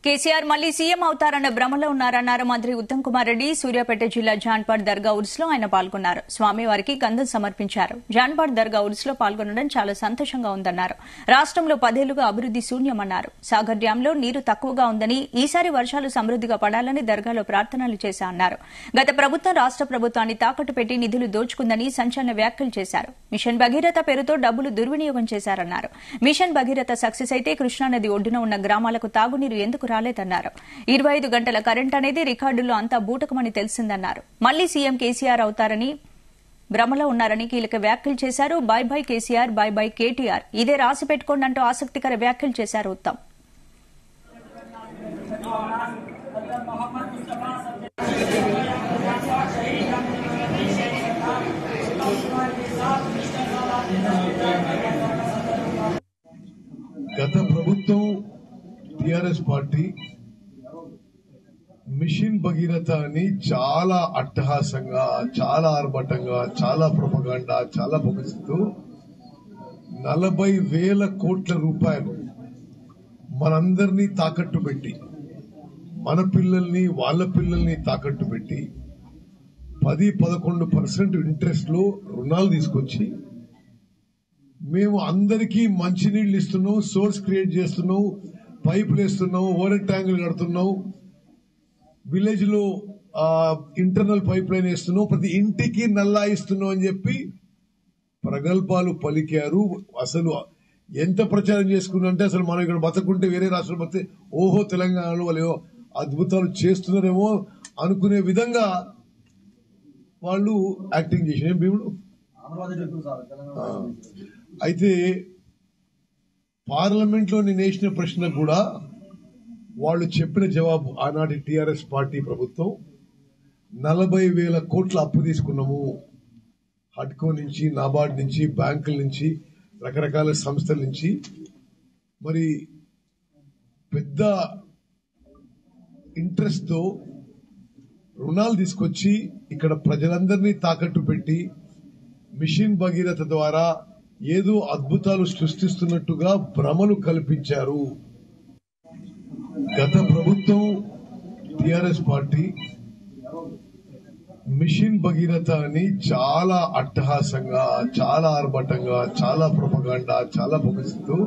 కేసీఆర్ మళ్లీ సీఎం అవుతారన్న భ్రమలో ఉన్నారన్నారు మంత్రి ఉత్తమ్ కుమార్ రెడ్డి. సూర్యాపేట జిల్లా జాన్పాడ్ దర్గా ఉర్స్లో ఆయన పాల్గొన్నారు. స్వామివారికి గంధం సమర్పించారు. జాన్పాడ్ దర్గా ఉర్స్లో పాల్గొనడం చాలా సంతోషంగా ఉందన్నారు. రాష్టంలో 10 ఏళ్లుగా అభివృద్ది శూన్యమన్నారు. సాగర్ డ్యాంలో నీరు తక్కువగా ఉందని, ఈసారి వర్షాలు సమృద్దిగా పడాలని దర్గాలో ప్రార్థనలు చేశారన్నారు. గత ప్రభుత్వం రాష్ట ప్రభుత్వాన్ని తాకట్టు పెట్టి నిధులు దోచుకుందని సంచలన వ్యాఖ్యలు చేశారు. మిషన్ భగీరథ పేరుతో డబ్బులు దుర్వినియోగం చేశారన్నారు. మిషన్ భగీరథ సక్సెస్ అయితే కృష్ణానది ఒడ్డున ఉన్న గ్రామాలకు తాగునీరు ఎందుకు రాలేదన్నారు. 25 గంటల కరెంట్ అనేది రికార్డుల్లో అంతా బూటకమని తెలిసిందన్నారు. మళ్లీ సీఎం కేసీఆర్ అవుతారని భ్రమలో ఉన్నారని కీలక వ్యాఖ్యలు చేశారు. By by KCR, by by KTR, ఇదే రాసి పెట్టుకోండి అంటూ ఆసక్తికర వ్యాఖ్యలు చేశారు ఉత్తమ్. గత ప్రభుత్వం టిఆర్ఎస్ పార్టీ మిషన్ భగీరథ అని చాలా అట్టహాసంగా, చాలా ఆర్భటంగా, చాలా ప్రొపగాండా, చాలా పబ్లిసిటీతో 40,000 కోట్ల రూపాయలు మనందరినీ తాకట్టు పెట్టి, మన పిల్లల్ని వాళ్ళ పిల్లల్ని తాకట్టు పెట్టి 10-11% ఇంట్రెస్ట్ లో రుణాలు తీసుకొచ్చి మేము అందరికీ మంచినీళ్లు ఇస్తున్నాం, సోర్స్ క్రియేట్ చేస్తున్నాం, పైపులు వేస్తున్నాం, ఓవర్ ట్యాంకులు కడుతున్నాం, విలేజ్ లో ఇంటర్నల్ పైప్ లైన్ వేస్తున్నాం, ప్రతి ఇంటికి నల్లా ఇస్తున్నాం అని చెప్పి ప్రగల్భాలు పలికారు. అసలు ఎంత ప్రచారం చేసుకున్నంటే అసలు మనం ఇక్కడ బతకుంటే వేరే రాష్ట్రం బతికే ఓహో తెలంగాణలో వాళ్ళు అద్భుతాలు చేస్తున్నారేమో అనుకునే విధంగా వాళ్ళు యాక్టింగ్ చేసిన భీముడు. అయితే పార్లమెంట్ లో నేను వేసిన ప్రశ్న కూడా వాళ్ళు చెప్పిన జవాబు, ఆనాటి టిఆర్ఎస్ పార్టీ ప్రభుత్వం 40,000 కోట్ల అప్పు తీసుకున్నాము. హడ్కో నుంచి, నాబార్డ్ నుంచి, బ్యాంకుల నుంచి, రకరకాల సంస్థల నుంచి, మరి పెద్ద ఇంట్రెస్ట్ తో రుణాలు తీసుకొచ్చి ఇక్కడ ప్రజలందరినీ తాకట్టు పెట్టి మిషన్ భగీరథ ద్వారా ఏదో అద్భుతాలు సృష్టిస్తున్నట్టుగా భ్రమలు కల్పించారు. గత ప్రభుత్వం టిఆర్ఎస్ పార్టీ మిషన్ భగీరథ అని చాలా అట్టహాసంగా, చాలా ఆర్భటంగా, చాలా ప్రొపగాండా, చాలా పబ్లిసిటీతో